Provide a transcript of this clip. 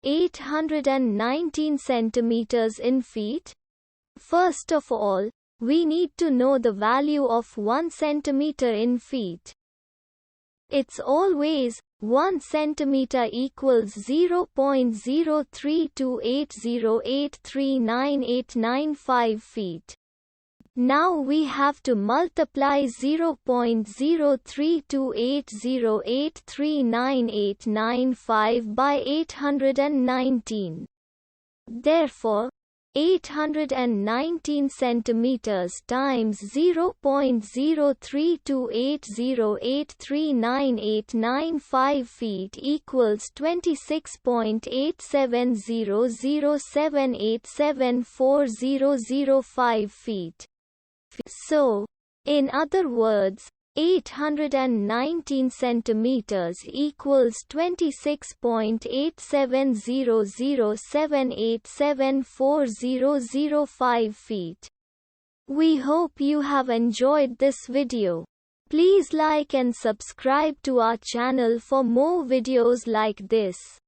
819 centimeters in feet? First of all, we need to know the value of 1 centimeter in feet. It's always 1 centimeter equals 0.03280839895 feet. Now we have to multiply 0.03280839895 by 819. Therefore, 819 centimeters times 0.03280839895 feet equals 26.870078740005 feet. So, in other words, 819 centimeters equals 26.870078740005 feet. We hope you have enjoyed this video. Please like and subscribe to our channel for more videos like this.